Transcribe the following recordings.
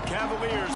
Cavaliers.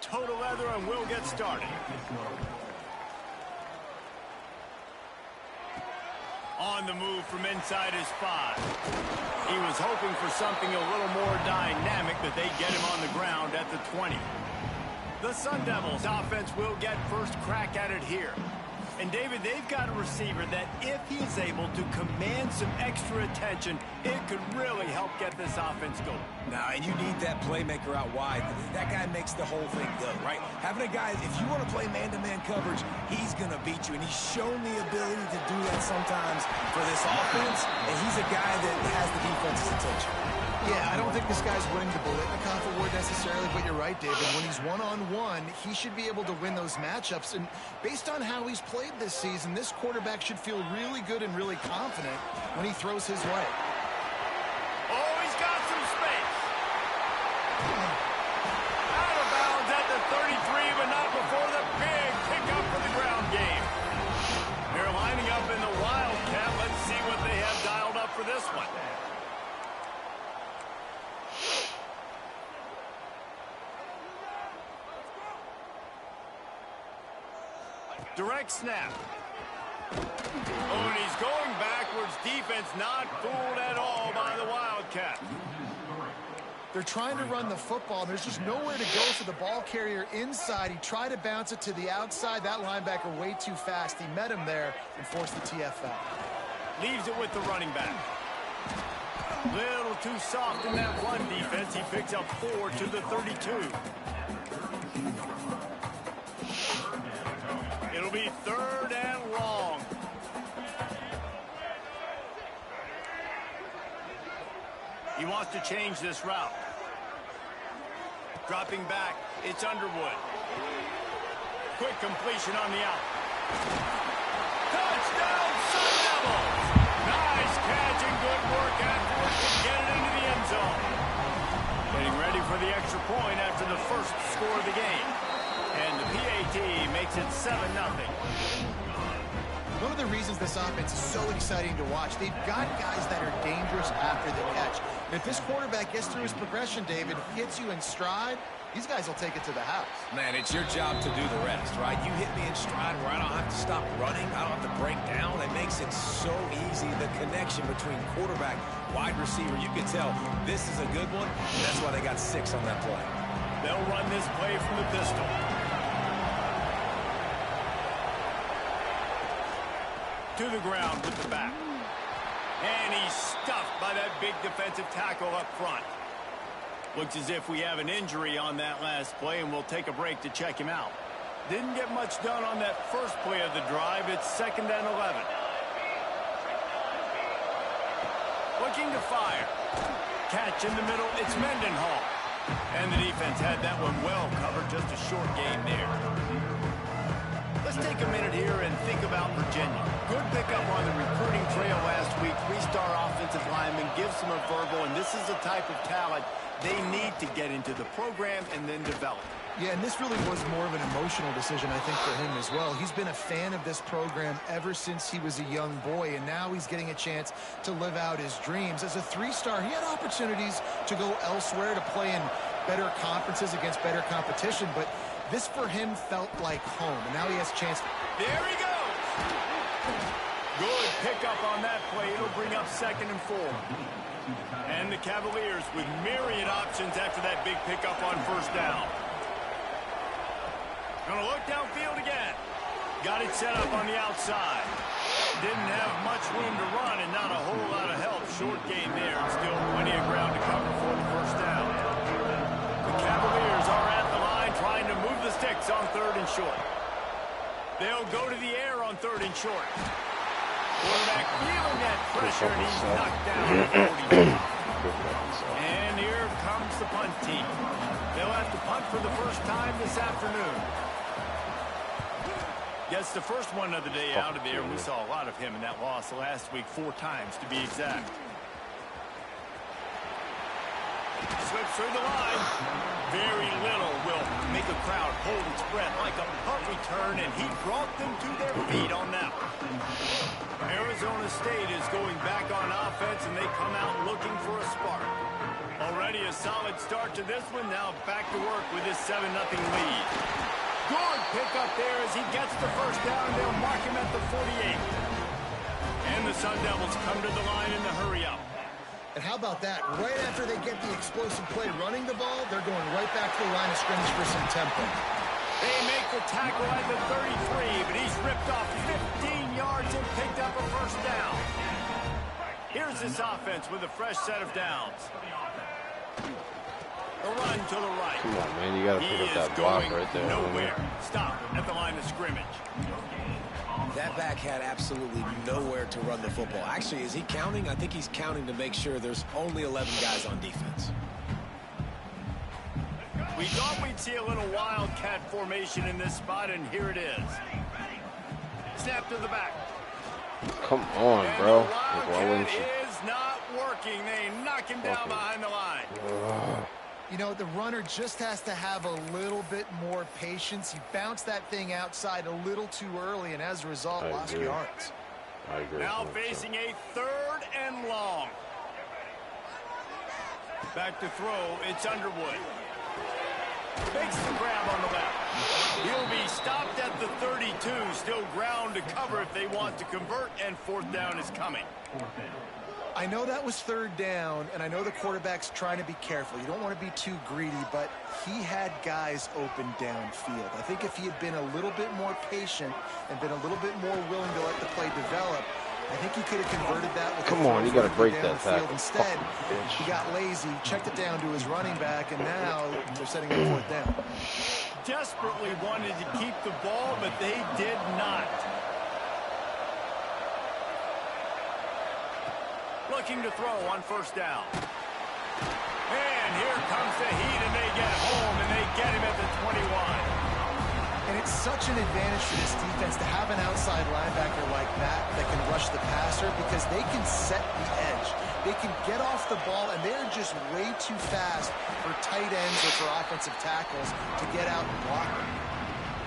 Total leather, and we'll get started. On the move from inside his 5. He was hoping for something a little more dynamic, but they get him on the ground at the 20. The Sun Devils offense will get first crack at it here. And, David, they've got a receiver that if he is able to command some extra attention, it could really help get this offense going. Now, and you need that playmaker out wide. That guy makes the whole thing go, right? Having a guy, if you want to play man-to-man coverage, he's going to beat you. And he's shown the ability to do that sometimes for this offense. And he's a guy that has the defense's attention. Yeah, I don't think this guy's winning the Bolitnikov award necessarily, but you're right, David. When he's one-on-one, he should be able to win those matchups. And based on how he's played this season, this quarterback should feel really good and really confident when he throws his way. Oh, he's got some space. Out of bounds at the 33, but not before the big pickup for the ground game. They're lining up in the Wildcat. Let's see what they have dialed up for this one. Direct snap. Oh, and he's going backwards. Defense not fooled at all by the Wildcat. They're trying to run the football, and there's just nowhere to go for the ball carrier inside. He tried to bounce it to the outside. That linebacker way too fast. He met him there and forced the TFL. Leaves it with the running back. Little too soft in that run defense. He picks up 4 to the 32. It'll be 3rd and long. He wants to change this route. Dropping back, it's Underwood. Quick completion on the out. Touchdown, Sun Devils! Nice catch and good work afterwards to get it into the end zone. Getting ready for the extra point after the first score of the game. And the PAT makes it 7-0. One of the reasons this offense is so exciting to watch, they've got guys that are dangerous after the catch. And if this quarterback gets through his progression, David, hits you in stride, these guys will take it to the house. Man, it's your job to do the rest, right? You hit me in stride where I don't have to stop running. I don't have to break down. It makes it so easy. The connection between quarterback, wide receiver, you can tell this is a good one. And that's why they got 6 on that play. They'll run this play from the pistol. To the ground with the back. And he's stuffed by that big defensive tackle up front. Looks as if we have an injury on that last play, and we'll take a break to check him out. Didn't get much done on that first play of the drive. It's 2nd and 11. Looking to fire. Catch in the middle. It's Mendenhall. And the defense had that one well covered. Just a short game there. Let's take a minute here and think about Virginia. Good pickup on the recruiting trail last week. 3-star offensive lineman gives them a verbal, and this is the type of talent they need to get into the program and then develop. Yeah, and this really was more of an emotional decision, I think, for him as well. He's been a fan of this program ever since he was a young boy, and now he's getting a chance to live out his dreams. As a three-star, he had opportunities to go elsewhere, to play in better conferences against better competition, but this for him felt like home, and now he has a chance. There he goes! Good pickup on that play. It'll bring up 2nd and 4. And the Cavaliers with myriad options after that big pickup on 1st down. Gonna look downfield again. Got it set up on the outside. Didn't have much room to run and not a whole lot of help. Short game there. Still plenty of ground to cover for the 1st down. The Cavaliers are at the line trying to move the sticks on 3rd and short. They'll go to the air on 3rd and short. Quarterback feeling that pressure, and he's knocked down at 40. And here comes the punt team. They'll have to punt for the first time this afternoon. Yes, the first one of the day out of there. We saw a lot of him in that loss last week, 4 times to be exact. Slips through the line. Very little will make a crowd hold its breath like a punt return, and he brought them to their feet on that one. Arizona State is going back on offense, and they come out looking for a spark. Already a solid start to this one. Now back to work with this 7-0 lead. Good pickup there as he gets the 1st down. They'll mark him at the 48. And the Sun Devils come to the line in the hurry-up. And how about that? Right after they get the explosive play running the ball, they're going right back to the line of scrimmage for some tempo. They make the tackle at the 33, but he's ripped off 15 yards and picked up a 1st down. Here's this offense with a fresh set of downs. The run to the right. Come on, man. You got to pick up that block right there. Nowhere. Stop at the line of scrimmage. That back had absolutely nowhere to run the football. Actually, is he counting? I think he's counting to make sure there's only 11 guys on defense. We thought we'd see a little wildcat formation in this spot, and here it is. Snap to the back. Come on, bro. Wildcat is not working. They knock him down behind the line. You know, the runner just has to have a little bit more patience. He bounced that thing outside a little too early, and as a result, lost yards. I agree. Now facing a 3rd and long. Back to throw. It's Underwood. Makes the grab on the left. He'll be stopped at the 32. Still ground to cover if they want to convert, and 4th down is coming. I know that was 3rd down, and I know the quarterback's trying to be careful. You don't want to be too greedy, but he had guys open downfield. I think if he had been a little bit more patient and been a little bit more willing to let the play develop, I think he could have converted that with Come on, you got to break that tackle. Instead, he got lazy, checked it down to his running back, and now they're setting up 4th down. Desperately wanted to keep the ball, but they did not. Looking to throw on 1st down. And here comes the heat, and they get home, and they get him at the 21. And it's such an advantage for this defense to have an outside linebacker like that can rush the passer, because they can set the edge. They can get off the ball, and they're just way too fast for tight ends or for offensive tackles to get out and block them.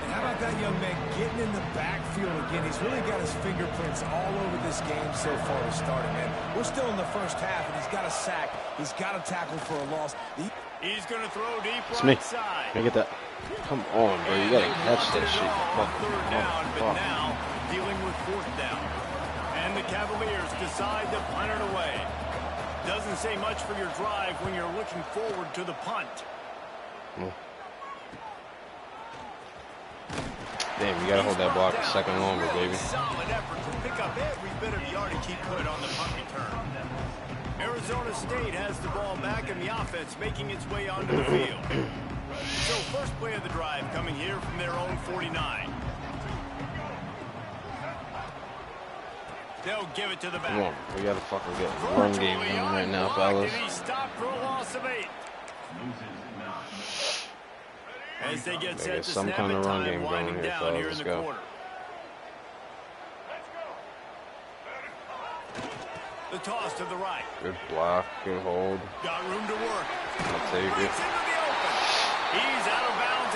And how about that young man getting in the backfield again? He's really got his fingerprints all over this game so far to start it, man. We're still in the 1st half, and he's got a sack. He's got a tackle for a loss. He's going to throw deep right side. Can I get that? Come on, bro. You got to catch that shit. On 3rd down, but now dealing with 4th down. And the Cavaliers decide to punt it away. Doesn't say much for your drive when you're looking forward to the punt. Damn, you got to hold that block a second longer, baby. Solid effort to pick up every bit of yardage he could on the punt return. Arizona State has the ball back, and the offense making its way onto the field. So first play of the drive coming here from their own 49. They'll give it to the back. Come on, we got to fucking get a run game in right now, fellas. He stopped for a loss of 8. As they get set to some snap kind of run time game winding going here, down fellas. here in Let's the go. quarter. The toss to the right. Good block, good hold. Got room to work. I'll take it. Into the open. He's out of bounds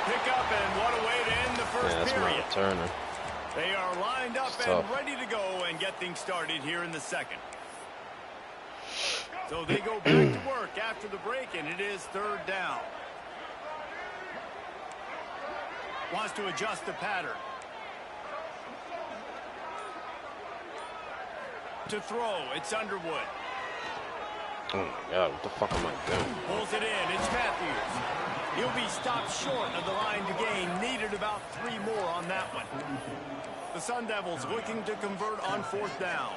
pickup, and what a way to end the first that's period. my returner. They are lined up It's and tough. ready to go and get things started here in the second. So they go back to work after the break, and it is third down. Wants to adjust the pattern. To throw, it's Underwood. Oh my God, what the fuck am I doing? Pulls it in, it's Matthews. He'll be stopped short of the line to gain. Needed about 3 more on that one. The Sun Devils looking to convert on fourth down.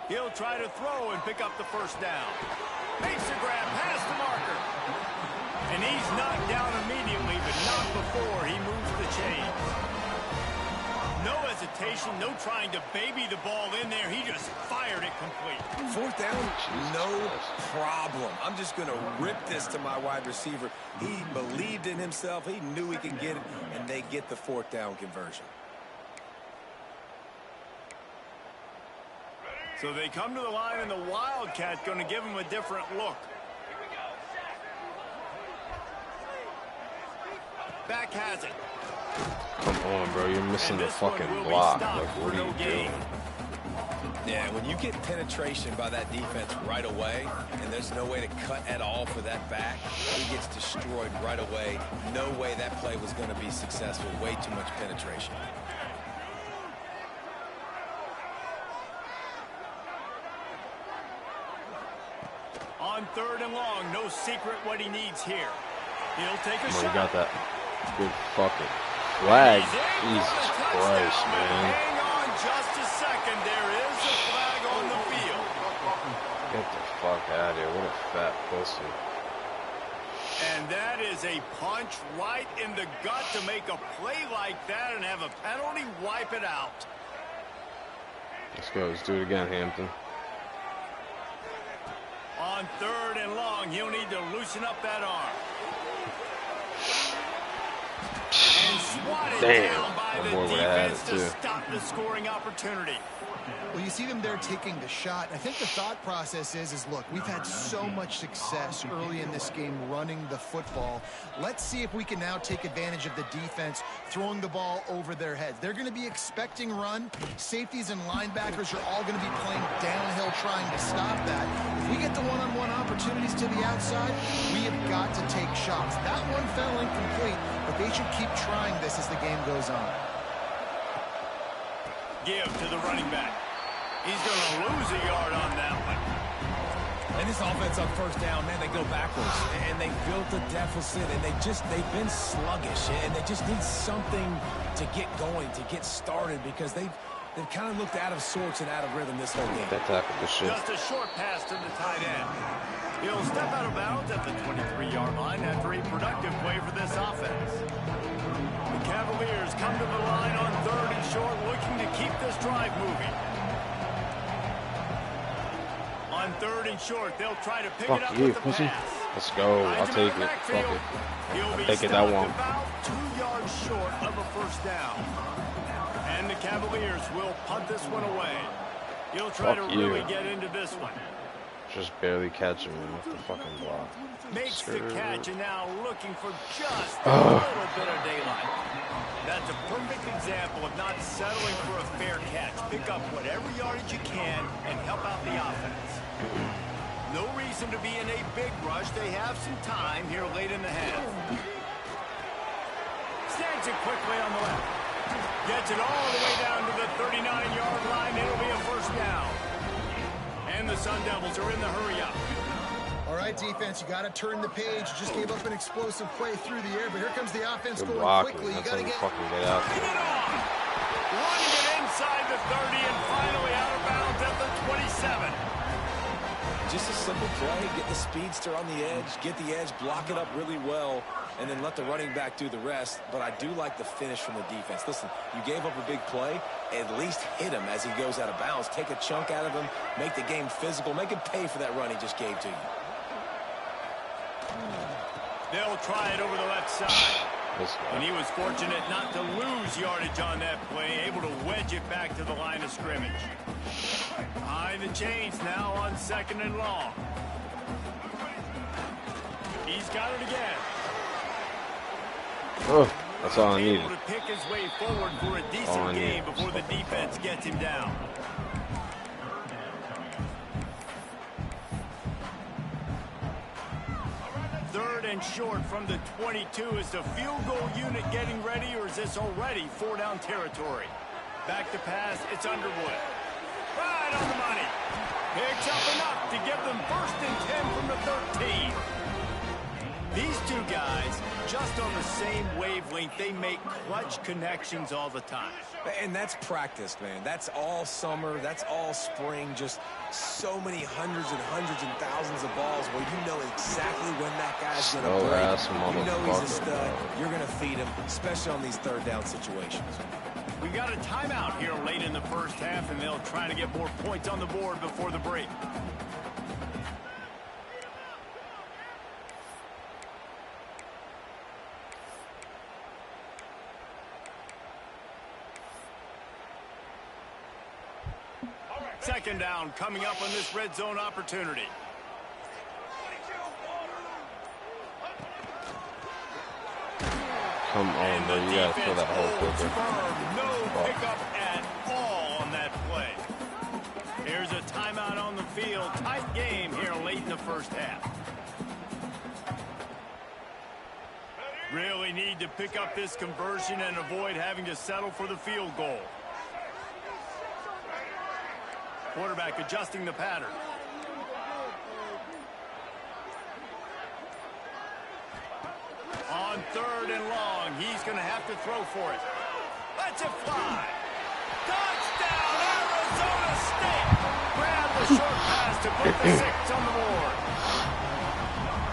He'll try to throw and pick up the first down. Makes the grab past the marker. And he's knocked down immediately, but not before he moves the chains. No hesitation, no trying to baby the ball in there. He just fired it complete. Fourth down, no problem. I'm just going to rip this to my wide receiver. He believed in himself. He knew he could get it, and they get the fourth down conversion. So they come to the line, and the Wildcat going to give him a different look. Back has it. Come on, bro. You're missing the fucking block. Like, what are you doing? Yeah, when you get penetration by that defense right away, and there's no way to cut at all for that back, he gets destroyed right away. No way that play was going to be successful. Way too much penetration. On third and long, no secret what he needs here. He'll take a shot. You got that good fucking flag. Jesus Christ, man. Hang on just a second. There is a flag on the field. Get the fuck out of here. What a fat pussy. And that is a punch right in the gut to make a play like that and have a penalty wipe it out. Let's go. Let's do it again, Hampton. On third and long, he'll need to loosen up that arm. And swatted down by the defense to stop the scoring opportunity. Well, you see them there taking the shot. I think the thought process is look, we've had so much success early in this game running the football. Let's see if we can now take advantage of the defense throwing the ball over their heads. They're going to be expecting run. Safeties and linebackers are all going to be playing downhill trying to stop that. If we get the one-on-one opportunities to the outside, we have got to take shots. That one fell incomplete, but they should keep trying this as the game goes on. Give to the running back. He's going to lose a yard on that one. And this offense on first down, man, they go backwards. And they built a deficit, and they've been sluggish. And they just need something to get going, to get started, because they've kind of looked out of sorts and out of rhythm this whole game. That tackle was shit. Just a short pass to the tight end. He'll step out of bounds at the 23-yard line after a productive play for this offense. The Cavaliers come to the line on third and short, looking to keep this drive moving. On third and short, they'll try to pick it up with the pass. Let's go. I'll take it. Fuck it. I'll take it. That one. About 2 yards short of a first down. And the Cavaliers will punt this one away. He'll try to really get into this one. Just barely catching him off the fucking block. Makes the catch and now looking for just a little bit of daylight. That's a perfect example of not settling for a fair catch. Pick up whatever yardage you can and help out the offense. No reason to be in a big rush. They have some time here late in the half. Snags it quickly on the left. Gets it all the way down to the 39-yard line. It'll be a first down. And the Sun Devils are in the hurry-up. All right, defense, you got to turn the page. Just gave up an explosive play through the air, but here comes the offense going quickly. You got to get out. Get it on. Running it inside the 30 and finally out of bounds at the 27. Just a simple play. Get the speedster on the edge, get the edge, block it up really well, and then let the running back do the rest. But I do like the finish from the defense. Listen, you gave up a big play. At least hit him as he goes out of bounds. Take a chunk out of him. Make the game physical. Make him pay for that run he just gave to you. They'll try it over the left side. And he was fortunate not to lose yardage on that play, able to wedge it back to the line of scrimmage. Behind the chains now on second and long. He's got it again. Oh, that's all I needed. Able to pick his way forward for a decent game before the defense gets him down. Third and short from the 22. Is the field goal unit getting ready, or is this already 4-down territory? Back to pass, it's Underwood. Right on the money. Picks up enough to give them 1st and 10 from the 13. These two guys, just on the same wavelength, they make clutch connections all the time. And that's practice, man. That's all summer. That's all spring. Just so many hundreds and thousands of balls where you know exactly when that guy's going to break. You know he's a stud. You're going to feed him, especially on these 3rd down situations. We've got a timeout here late in the first half, and they'll try to get more points on the board before the break. Second down coming up on this red zone opportunity. Come on, bro. You gotta throw that whole quicker. No pickup at all on that play. Here's a timeout on the field. Tight game here late in the first half. Really need to pick up this conversion and avoid having to settle for the field goal. Quarterback adjusting the pattern. On 3rd and long, he's going to have to throw for it. Lets it fly. Touchdown, Arizona State. Grab the short pass to put the 6 on the board.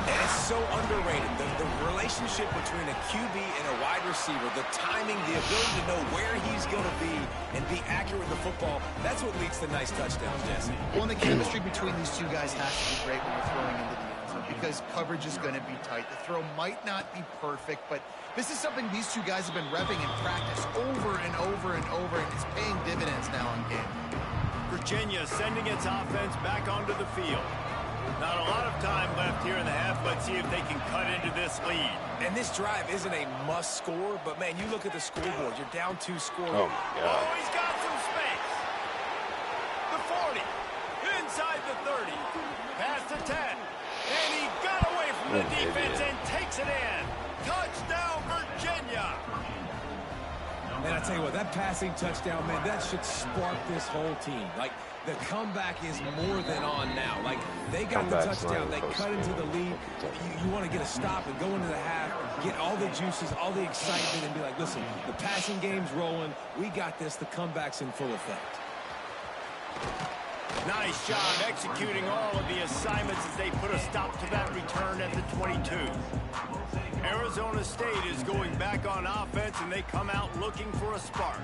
And it's so underrated. The relationship between a QB and a wide receiver, the timing, the ability to know where he's going to be and be accurate with the football, that's what leads to nice touchdowns, Jesse. Well, the chemistry between these two guys has to be great when you're throwing into the end zone because coverage is going to be tight. The throw might not be perfect, but this is something these two guys have been repping in practice over and over and over, and it's paying dividends now in game. Virginia sending its offense back onto the field. Not a lot of time left here in the half. Let's see if they can cut into this lead. And this drive isn't a must score, but man, you look at the scoreboard. You're down 2 scores. Oh my God. Oh, he's got some space. The 40. Inside the 30. Past the 10. And he got away from the defense and takes it in. Touchdown, Virginia. Man, I tell you what, that passing touchdown, man, that should spark this whole team. Like, the comeback is more than on now. Like, they got the touchdown. They cut into the lead. You want to get a stop and go into the half, get all the juices, all the excitement, and be like, listen, the passing game's rolling. We got this. The comeback's in full effect. Nice job executing all of the assignments as they put a stop to that return at the 22. Arizona State is going back on offense, and they come out looking for a spark.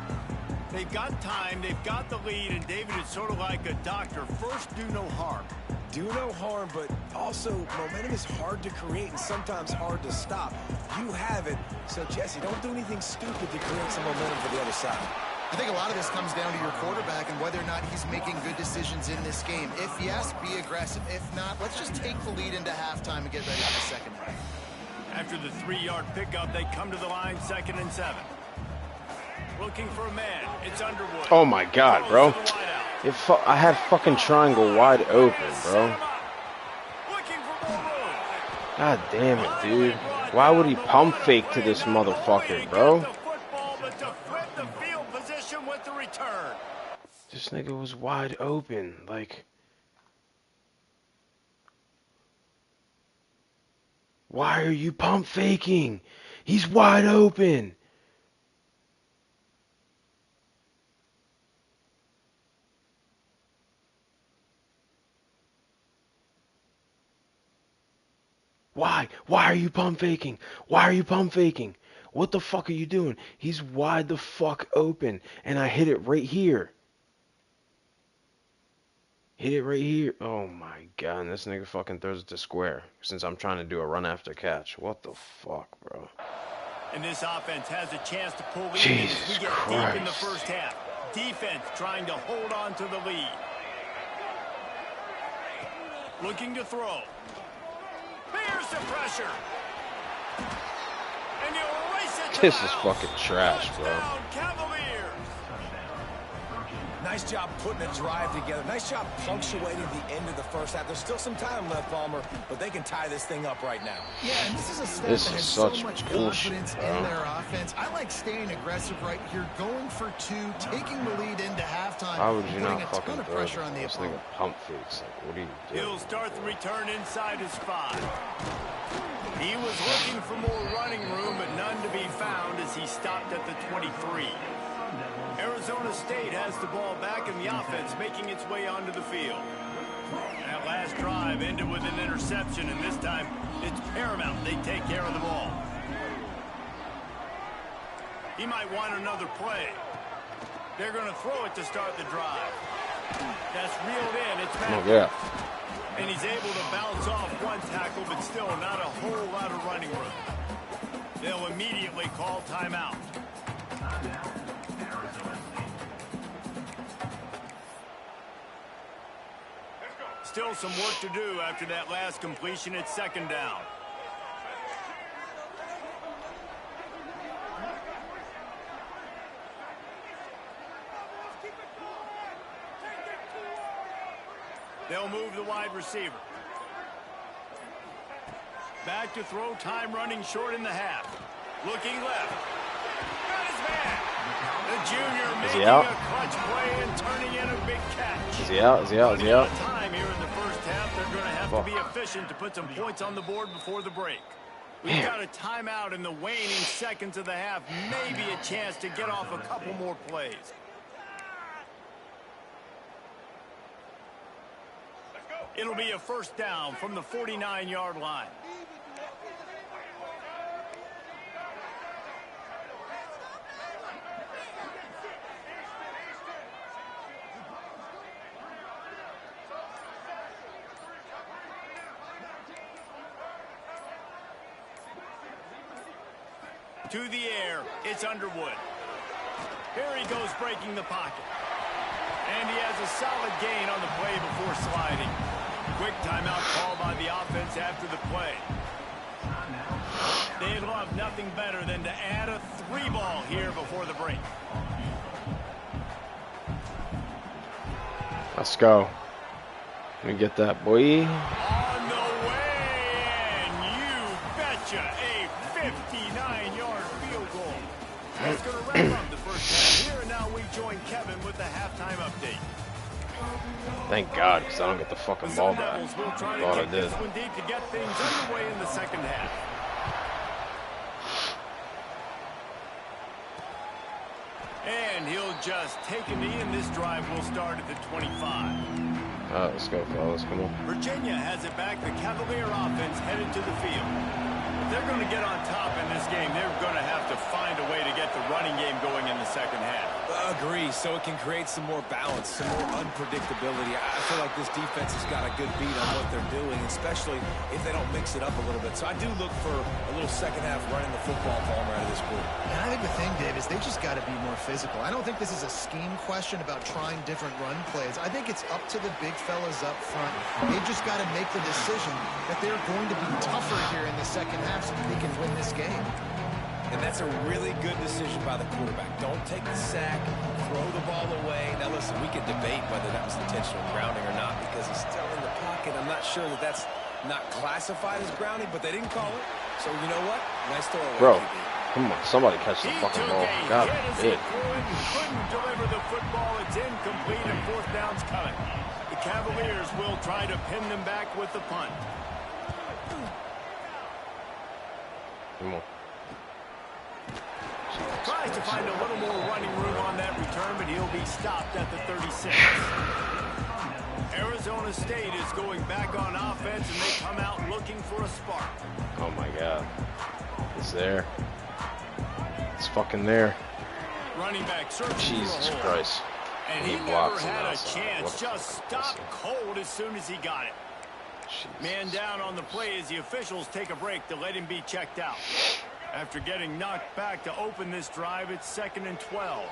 They've got time, they've got the lead, and David is sort of like a doctor. First, do no harm. Do no harm, but also momentum is hard to create and sometimes hard to stop. You have it, so Jesse, don't do anything stupid to create some momentum for the other side. I think a lot of this comes down to your quarterback and whether or not he's making good decisions in this game. If yes, be aggressive. If not, let's just take the lead into halftime and get ready for the second half. After the 3-yard pickup, they come to the line, 2nd and 7. Looking for a man. It's Underwood. Oh my God, bro. I had fucking triangle wide open, bro. God damn it, dude. Why would he pump fake to this motherfucker, bro? This nigga was wide open. Like, why are you pump faking? He's wide open. Why? Why are you pump faking? Why are you pump faking? What the fuck are you doing? He's wide the fuck open. And I hit it right here. Hit it right here. Oh my God. And this nigga fucking throws it to square. Since I'm trying to do a run after catch. What the fuck, bro? And this offense has a chance to pull lead Jesus as we get Christ. deep in the first half. Defense trying to hold on to the lead. Looking to throw. Here's Here's the pressure. And he'll race it to This the is house. fucking trash, bro. Touchdown, Cavaliers. Nice job putting a drive together. Nice job punctuating the end of the first half. There's still some time left, Palmer, but they can tie this thing up right now. Yeah, and this is a step This that is has so such much bullshit, confidence bro. in their offense. I like staying aggressive right here, going for two, taking the lead into halftime, How would you putting not a fucking ton of throw pressure on the this opponent. nigga pump fakes? Like, what are you doing? He'll start the return inside his 5. He was looking for more running room, but none to be found as he stopped at the 23. Arizona State has the ball back in the offense, making its way onto the field. That last drive ended with an interception, and this time it's paramount they take care of the ball. He might want another play. They're going to throw it to start the drive. That's reeled in. It's back. Oh, yeah. And he's able to bounce off one tackle, but still not a whole lot of running room. They'll immediately call timeout. Still some work to do after that last completion at second down. They'll move the wide receiver. Back to throw, time running short in the half. Looking left. Got his man. The junior making out? a clutch play and turning in a big catch. Is he out? Is he out? Is he out? Time here in the first half. They're going to have to be efficient to put some points on the board before the break. We've got a timeout in the waning seconds of the half. Maybe a chance to get off a couple more plays. It'll be a first down from the 49-yard line. To the air, it's Underwood. Here he goes breaking the pocket. And he has a solid gain on the play before sliding. Quick timeout call by the offense after the play. They'd love nothing better than to add a 3-ball here before the break. Let's go. Let me get that, boy. On the way, and you betcha, a 59-yard field goal. That's going to wrap up the first half here, and now we join Kevin with the halftime update. Thank God, because I don't get the fucking ball back. Devils will try Thought to I kick did. this one deep to get things underway in the second half. And he'll just take a knee, and this drive will start at the 25. Let's go, fellas. Come on. Virginia has it back. The Cavalier offense headed to the field. If they're going to get on top in this game, they're going to have to find a way to get the running game going in the second half. Agree, so it can create some more balance, some more unpredictability. I feel like this defense has got a good beat on what they're doing, especially if they don't mix it up a little bit. So I do look for a little second half running the football Palmer out of this group. And I think the thing, Dave, is they just got to be more physical. I don't think this is a scheme question about trying different run plays. I think it's up to the big fellas up front. They've just got to make the decision that they're going to be tougher here in the second half so that they can win this game. And that's a really good decision by the quarterback. Don't take the sack, throw the ball away. Now, listen, we could debate whether that was intentional grounding or not because he's still in the pocket. I'm not sure that that's not classified as grounding, but they didn't call it. So, you know what? Nice throw away. Bro, come on. Somebody catch the fucking ball. God forbid. Couldn't deliver the football. It's incomplete, and fourth down's coming. The Cavaliers will try to pin them back with the punt. Come on. Tries to find a little more running room on that return, but he'll be stopped at the 36. Arizona State is going back on offense, and they come out looking for a spark. Oh, my God. It's there. It's fucking there. Running back searching Jesus for a hole. Christ. And he never blocks had him a outside. chance. What a Just fucking stopped pussy. cold as soon as he got it. Jesus. Man down on the play as the officials take a break to let him be checked out. After getting knocked back to open this drive, it's 2nd and 12.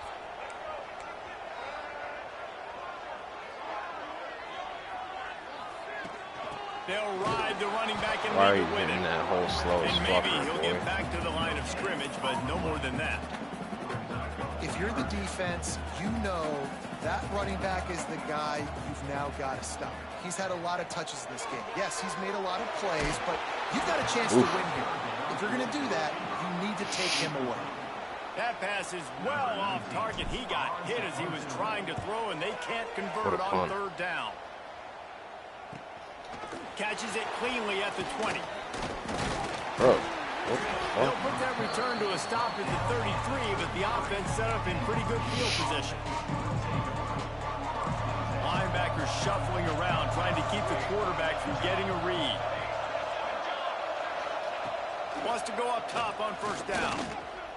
They'll ride the running back and Why are leave you it with hitting him. that whole slow as And fuck, maybe he'll boy? get back to the line of scrimmage, but no more than that. If you're the defense, you know that running back is the guy you've now got to stop. He's had a lot of touches in this game. Yes, he's made a lot of plays, but you've got a chance to win here. If you're going to do that, you need to take him away. That pass is well off target. He got hit as he was trying to throw, and they can't convert it on third down. Catches it cleanly at the 20. Bro. They'll put that return to a stop at the 33, but the offense set up in pretty good field position. Linebackers shuffling around, trying to keep the quarterback from getting a read. Wants to go up top on first down.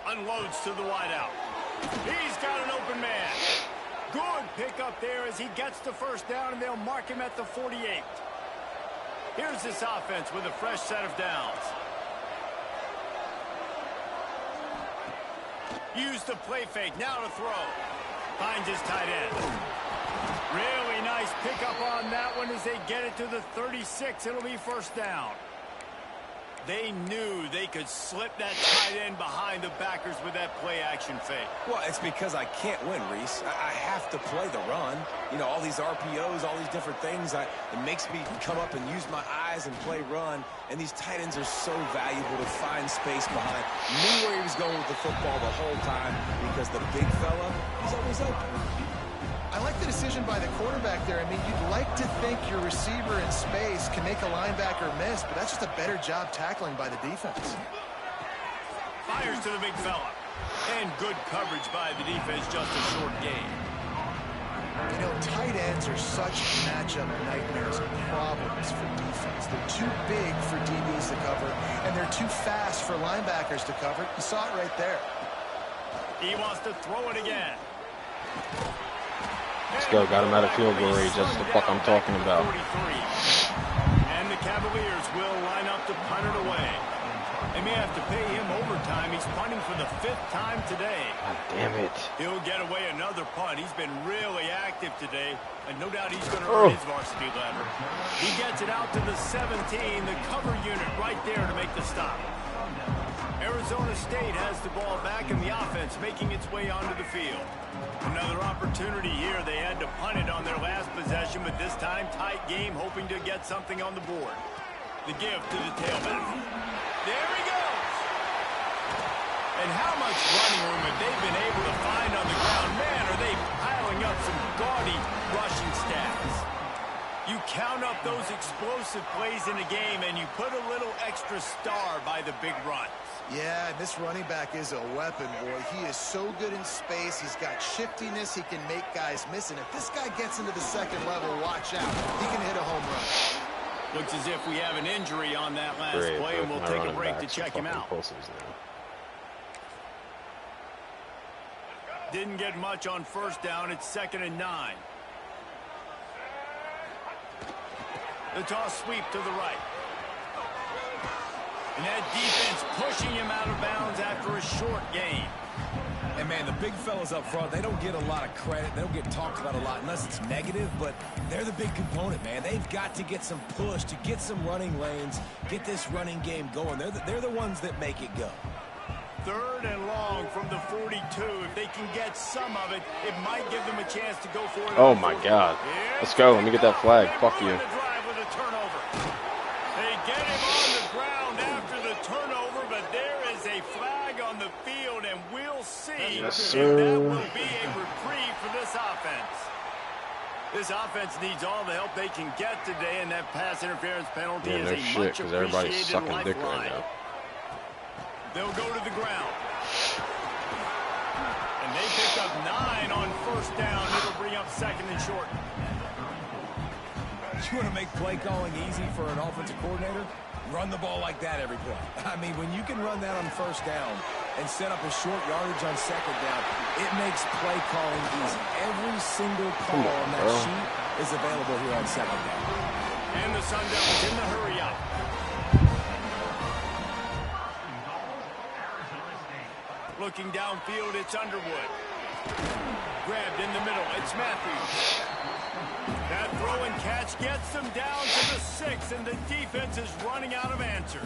Unloads to the wideout. He's got an open man. Good pickup there as he gets the first down, and they'll mark him at the 48. Here's this offense with a fresh set of downs. Use the play fake, now to throw. Finds his tight end. Really nice pickup on that one as they get it to the 36. It'll be first down. They knew they could slip that tight end behind the backers with that play action fake. Well, it's because I can't win, Reese. I have to play the run. You know, all these RPOs, all these different things. It makes me come up and use my eyes and play run. And these tight ends are so valuable to find space behind. Knew where he was going with the football the whole time because the big fella, he's always open. I like the decision by the quarterback there. I mean, you'd like to think your receiver in space can make a linebacker miss, but that's just a better job tackling by the defense. Fires to the big fella. And good coverage by the defense, just a short gain. You know, tight ends are such matchup nightmares and problems for defense. They're too big for DBs to cover, and they're too fast for linebackers to cover. You saw it right there. He wants to throw it again. Let's go. Got him out of field goal range. That's the fuck I'm talking about. And the Cavaliers will line up to punt it away. They may have to pay him overtime. He's punting for the 5th time today. God damn it. He'll get away another punt. He's been really active today, and no doubt he's going to earn his varsity letter. He gets it out to the 17, the cover unit right there to make the stop. Arizona State has the ball back in the offense, making its way onto the field. Another opportunity here. They had to punt it on their last possession, but this time tight game, hoping to get something on the board. The give to the tailback. There he goes. And how much running room have they been able to find on the ground? Man, are they piling up some gaudy rushing stats. You count up those explosive plays in a game, and you put a little extra star by the big runs. Yeah, this running back is a weapon, boy. He is so good in space. He's got shiftiness. He can make guys miss. And if this guy gets into the second level, watch out. He can hit a home run. Looks as if we have an injury on that last play, and we'll take a break to check him out. Didn't get much on first down. It's 2nd and 9. The toss sweep to the right. And that defense pushing him out of bounds after a short gain. And, man, the big fellas up front, they don't get a lot of credit. They don't get talked about a lot unless it's negative, but they're the big component, man. They've got to get some push, to get some running lanes, get this running game going. They're the ones that make it go. 3rd and long from the 42. If they can get some of it, it might give them a chance to go for it. Oh, my God. Let's go. Let me get that flag. Fuck you. They get him on the ground after the turnover, but there is a flag on the field, and we'll see if that will be a reprieve for this offense. This offense needs all the help they can get today, and that pass interference penalty is a much appreciated lifeline. They'll go to the ground. And they pick up 9 on first down. It'll bring up 2nd and short. You want to make play calling easy for an offensive coordinator? Run the ball like that every play. I mean, when you can run that on first down and set up a short yardage on 2nd down, it makes play calling easy. Every single call on that sheet is available here on 2nd down. And the Sun Devils in the hurry up. Looking downfield, it's Underwood. Grabbed in the middle, it's Matthews. That throw and catch gets them down to the 6, and the defense is running out of answers.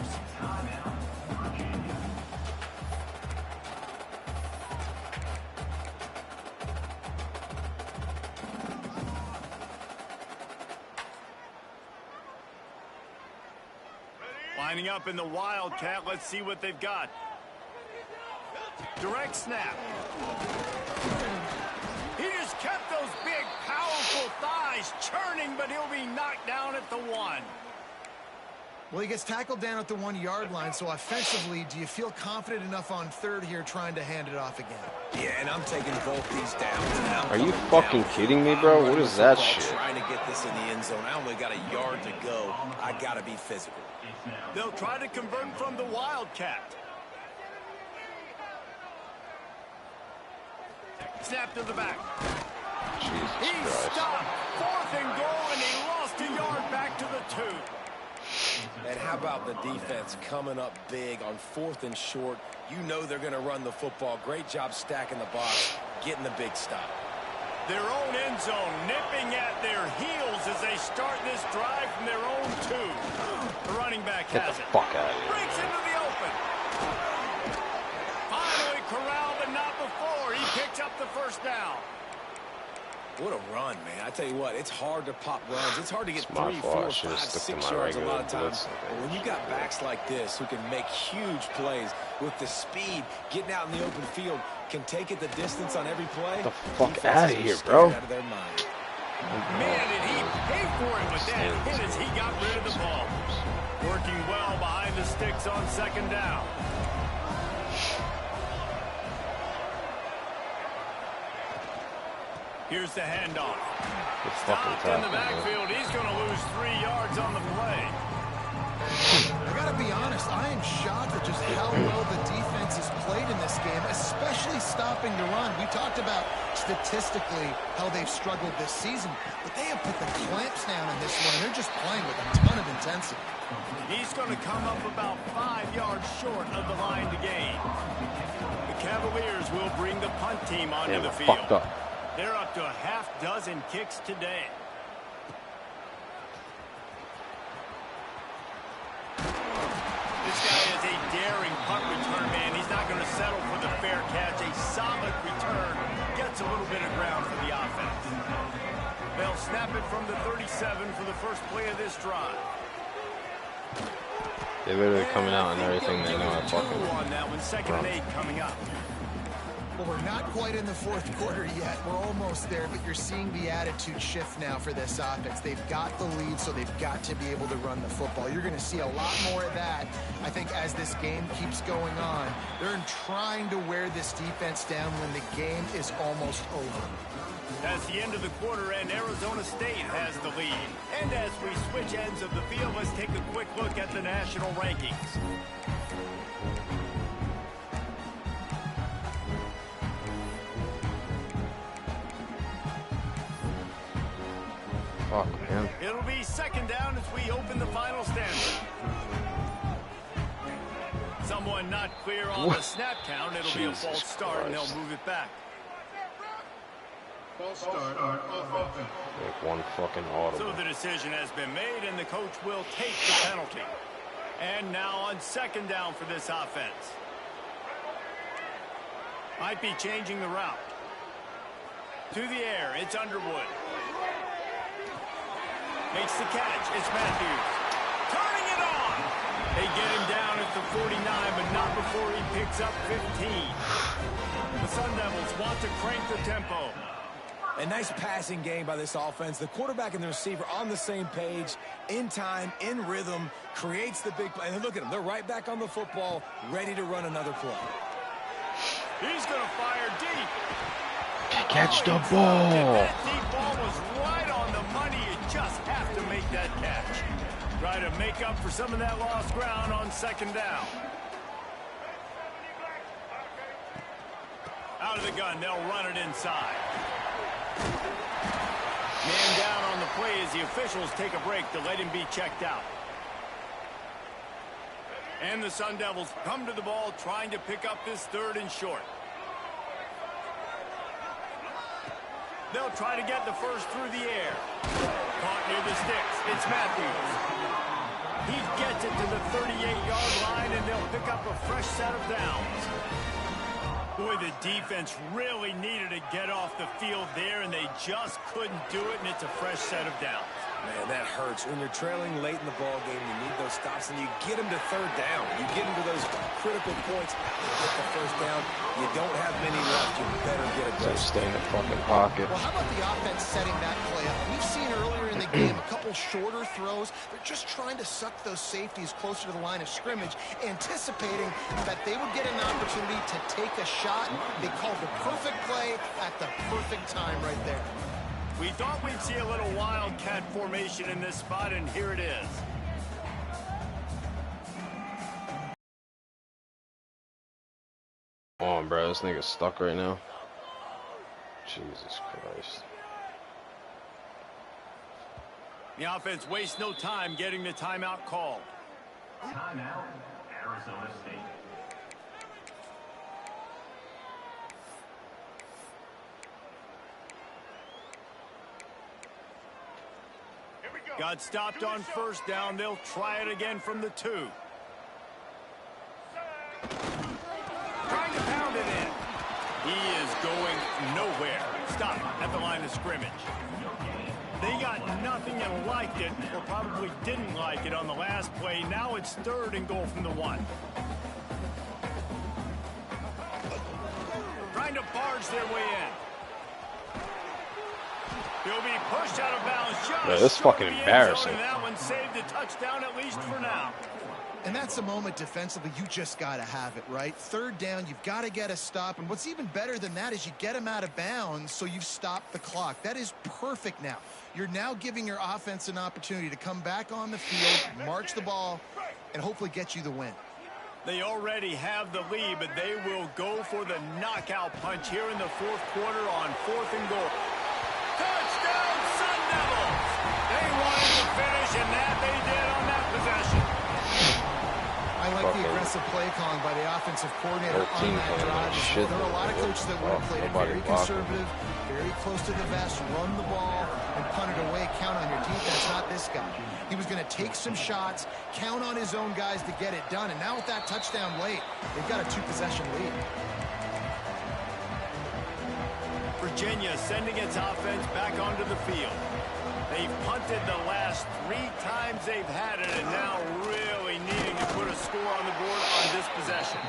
Lining up in the Wildcat. Let's see what they've got. Direct snap. He just kept those big, powerful thighs churning, but he'll be knocked down at the 1. Well, he gets tackled down at the 1-yard line, so offensively, do you feel confident enough on 3rd here trying to hand it off again? Yeah, and I'm taking both these downs. Are you fucking kidding me, bro? What is that shit? Trying to get this in the end zone. I only got a yard to go. I got to be physical. They'll try to convert from the Wildcat. Snap to the back. Jesus He Christ. stopped. 4th and goal, and he lost a yard back to the 2. And how about the defense coming up big on 4th and short? You know they're going to run the football. Great job stacking the box, getting the big stop. Their own end zone nipping at their heels as they start this drive from their own 2. The running back Get has the it. fuck out of here. Breaks into the open. Finally corralled, but not before. He picks up the 1st down. What a run, man. I tell you what, it's hard to pop runs. It's hard to get It's my 3, fault. 4, I should've 5, stuck to 6 my yards a regular lot of times. blitz. But when you got backs like this who can make huge plays with the speed, getting out in the open field, can take it the distance on every play. Get the fuck defenses out of are here, scared bro. Out of their mind. Man, did he pay for it with that hit as he got rid of the ball. Working well behind the sticks on 2nd down. Here's the handoff. It's fucking Stopped in the tackle, man. backfield. He's going to lose 3 yards on the play. I got to be honest, I am shocked at just how well the defense has played in this game, especially stopping the run. We talked about statistically how they've struggled this season, but they have put the clamps down in this one, and they're just playing with a ton of intensity. He's going to come up about 5 yards short of the line to gain. The Cavaliers will bring the punt team onto the field. Fucked up. They're up to a half-dozen kicks today. This guy is a daring punt return man. He's not going to settle for the fair catch. A solid return gets a little bit of ground for the offense. They'll snap it from the 37 for the first play of this drive. They literally coming out and everything. They know I Two fucking on that one. 2nd and 8 coming up. Well, we're not quite in the 4th quarter yet. We're almost there, but you're seeing the attitude shift now for this offense. They've got the lead, so they've got to be able to run the football. You're going to see a lot more of that, I think, as this game keeps going on. They're trying to wear this defense down when the game is almost over. As the end of the quarter and Arizona State has the lead. And as we switch ends of the field, let's take a quick look at the national rankings. fuck, man. It'll be 2nd down as we open the final stanza. Someone not clear on the snap count. It'll be a false start, and they'll move it back. False start on offense. Like one fucking audible. So the decision has been made, and the coach will take the penalty. And now on 2nd down for this offense. Might be changing the route. To the air, it's Underwood. Makes the catch, it's Matthews. Turning it on! They get him down at the 49, but not before he picks up 15. The Sun Devils want to crank the tempo. A nice passing game by this offense. The quarterback and the receiver on the same page, in time, in rhythm, creates the big play. And look at them. They're right back on the football, ready to run another play. He's going to fire deep. Catch the That ball. deep ball was right on the money. You just have to make that catch. Try to make up for some of that lost ground on 2nd down. Out of the gun, they'll run it inside. Man down on the play as the officials take a break to let him be checked out. And the Sun Devils come to the ball trying to pick up this 3rd and short. They'll try to get the first through the air. Caught near the sticks. It's Matthews. He gets it to the 38-yard line, and they'll pick up a fresh set of downs. Boy, the defense really needed to get off the field there, and they just couldn't do it, and it's a fresh set of downs. Man, that hurts. When you're trailing late in the ball game, you need those stops, and you get them to third down. You get them to those critical points, you get the first down. You don't have many left. You better get a good. Stay in the fucking pocket. Well, how about the offense setting that play up? We've seen earlier in the game a couple shorter throws. They're just trying to suck those safeties closer to the line of scrimmage, anticipating that they would get an opportunity to take a shot. They called the perfect play at the perfect time right there. We thought we'd see a little wildcat formation in this spot, and here it is. Come on, bro. This nigga's stuck right now. Jesus Christ. The offense wastes no time getting the timeout called. Timeout, Arizona State. Got stopped on first down. They'll try it again from the 2. Trying to pound it in. He is going nowhere. Stop at the line of scrimmage. They got nothing and liked it, or probably didn't like it on the last play. Now it's 3rd and goal from the 1. Trying to barge their way in. He'll be pushed out of bounds. Bro, this is fucking embarrassing. That one saved a touchdown, at least for now. And that's a moment defensively you just got to have it, right? 3rd down, you've got to get a stop. And what's even better than that is you get him out of bounds, so you've stopped the clock. That is perfect now. You're now giving your offense an opportunity to come back on the field, march the ball, and hopefully get you the win. They already have the lead, but they will go for the knockout punch here in the 4th quarter on 4th and goal. Touchdown, Sun Devils! They wanted to finish, and that they did on that possession. I like the aggressive play calling by the offensive coordinator on that drive. There are a lot of coaches that would have played it very conservative, very close to the vest, run the ball, and punt it away, count on your defense. Not this guy. He was going to take some shots, count on his own guys to get it done, and now with that touchdown late, they've got a 2-possession lead. Virginia sending its offense back onto the field. They've punted the last 3 times they've had it, and now really needing to put a score on the board on this possession.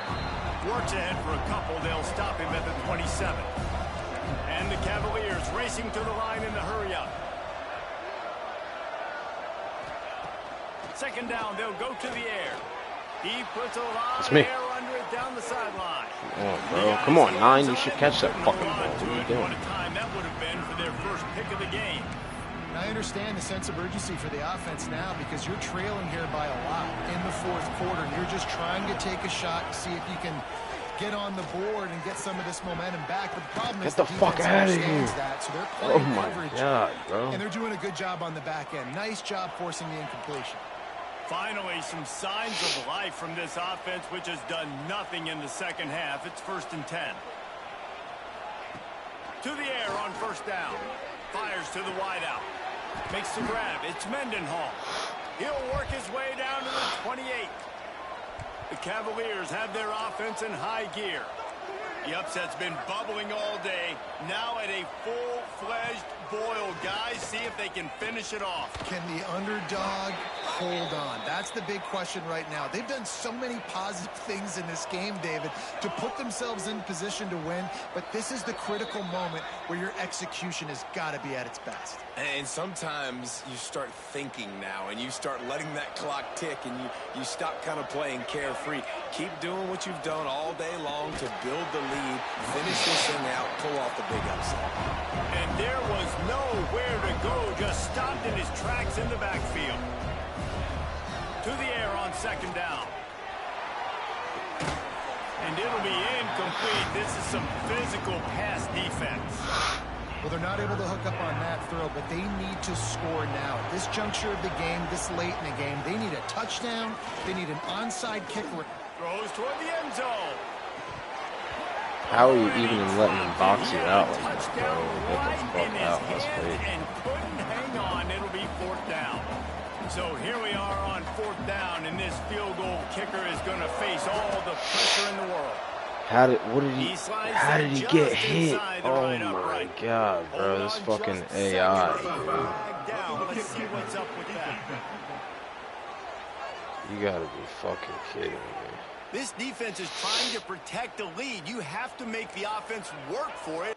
Works ahead for a couple. They'll stop him at the 27. And the Cavaliers racing to the line in the hurry-up. 2nd down, they'll go to the air. He puts a lot of air under it down the sideline. Come on, bro. Come on, 9. You should catch that fucking ball. What are you doing? What a time that would have been for their first pick of the game. And I understand the sense of urgency for the offense now because you're trailing here by a lot in the 4th quarter. And you're just trying to take a shot to see if you can get on the board and get some of this momentum back. But the problem is get the fuck out of here. That, so they're playing coverage, God, bro. and they're doing a good job on the back end. Nice job forcing the incompletion. Finally, some signs of life from this offense, which has done nothing in the 2nd half. It's 1st and 10. To the air on 1st down. Fires to the wideout. Makes the grab. It's Mendenhall. He'll work his way down to the 28. The Cavaliers have their offense in high gear. The upset's been bubbling all day. Now at a full-fledged boil. Guys, see if they can finish it off. Can the underdog hold on? That's the big question right now. They've done so many positive things in this game, David, to put themselves in position to win, but this is the critical moment where your execution has got to be at its best. And sometimes you start thinking now, and you start letting that clock tick, and you stop kind of playing carefree. Keep doing what you've done all day long to build the lead, finish this thing out, pull off the big upset. And there was nowhere to go, just stopped in his tracks in the backfield. To the air on 2nd down. And it'll be incomplete. This is some physical pass defense. Well, they're not able to hook up on that throw, but they need to score now. At this juncture of the game, this late in the game, they need a touchdown. They need an onside kick. Throws toward the end zone. How are you even letting him box you out like that, bro? Touchdown Get the right fuck in his out. That's hand fake. and couldn't hang on. It'll be 4th down. So here we are on 4th down, and this field goal kicker is going to face all the pressure in the world. How did he get hit? The Oh right my upright. god, bro. This fucking AI, dude. Down. Let's see what's up with that. You gotta be fucking kidding me. This defense is trying to protect the lead. You have to make the offense work for it.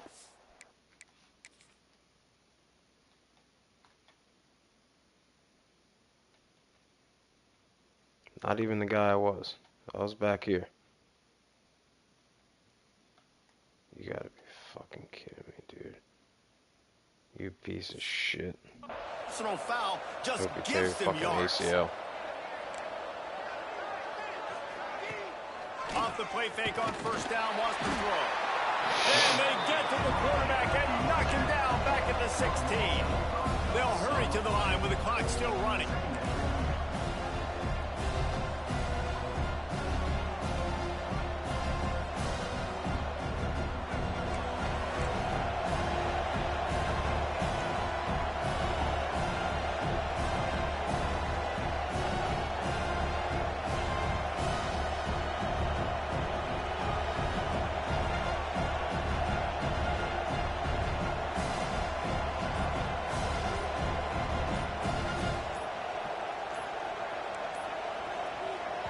Not even the guy I was back here. You gotta be fucking kidding me, dude. You piece of shit. Personal foul just Hope you tear your gives them fucking yards. ACL. Off the play fake on 1st down, wants to throw. And they get to the quarterback and knock him down back at the 16. They'll hurry to the line with the clock still running.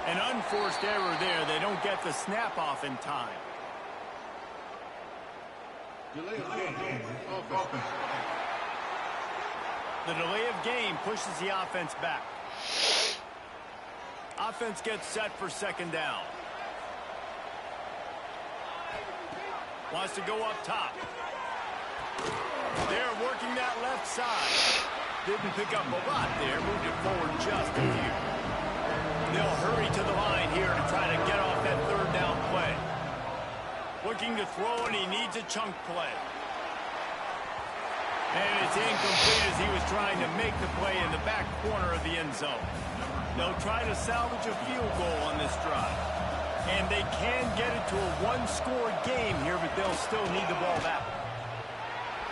An unforced error there. They don't get the snap off in time. The delay of game pushes the offense back. Offense gets set for 2nd down. Wants to go up top. They're working that left side. Didn't pick up a lot there. Moved it forward just a few. They'll hurry to the line here to try to get off that 3rd down play. Looking to throw, and he needs a chunk play. And it's incomplete as he was trying to make the play in the back corner of the end zone. They'll try to salvage a field goal on this drive. And they can get it to a one-score game here, but they'll still need the ball back.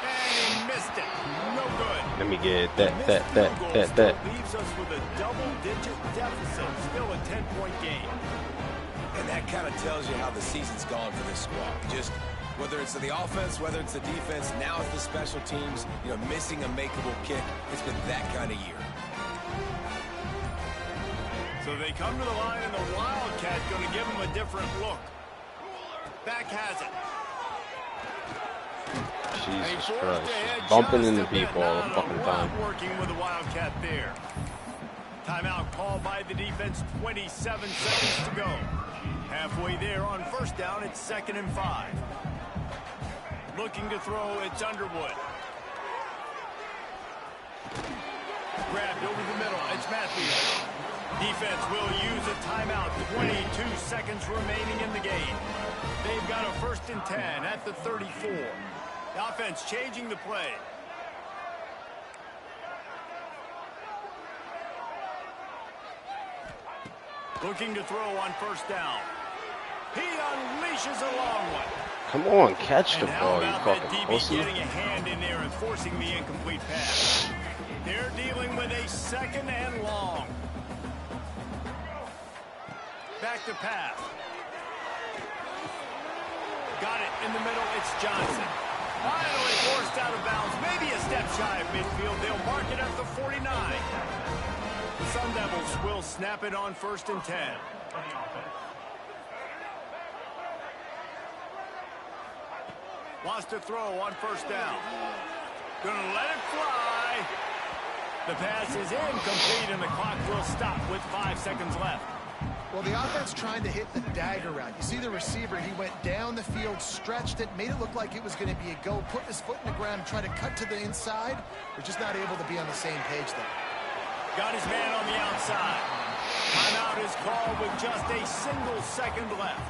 And he missed it. No good. Let me get that. Leaves us with a double-digit deficit. Still a 10-point game. And that kind of tells you how the season's gone for this squad. Just whether it's the offense, whether it's the defense, now it's the special teams, you know, missing a makeable kick. It's been that kind of year. So they come to the line, and the Wildcat going to give them a different look. Back has it. Jesus Christ. Just bumping into people all the fucking time. Working with the Wildcat there. Timeout called by the defense, 27 seconds to go. Halfway there on 1st down, it's 2nd and 5. Looking to throw, it's Underwood. Grabbed over the middle, it's Matthews. Defense will use a timeout, 22 seconds remaining in the game. They've got a 1st and 10 at the 34. The offense changing the play. Looking to throw on 1st down. He unleashes a long one. Come on, catch the And ball, you how about fucking that DB pussy. getting a hand in there and forcing the incomplete pass. They're dealing with a 2nd and long. Back to pass. Got it in the middle. It's Johnson. Finally forced out of bounds. Maybe a step shy of midfield. They'll mark it at the 49. The Sun Devils will snap it on 1st and 10. Wants to throw on 1st down. Gonna let it fly. The pass is incomplete, and the clock will stop with 5 seconds left. Well, the offense trying to hit the dagger route. You see the receiver, he went down the field, stretched it, made it look like it was going to be a go, put his foot in the ground, trying to cut to the inside. They're just not able to be on the same page there. Got his man on the outside. Timeout is called with just a single second left.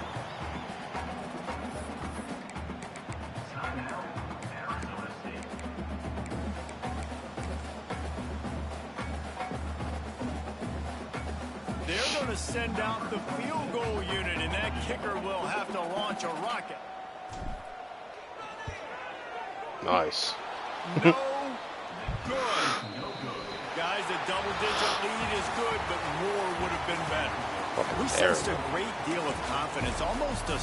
Timeout, Arizona State. They're going to send out the field goal unit, and that kicker will have to launch a rocket. Nice. No good. Guys, a double-digit lead is good, but more would have been better. We sensed a great deal of confidence, almost a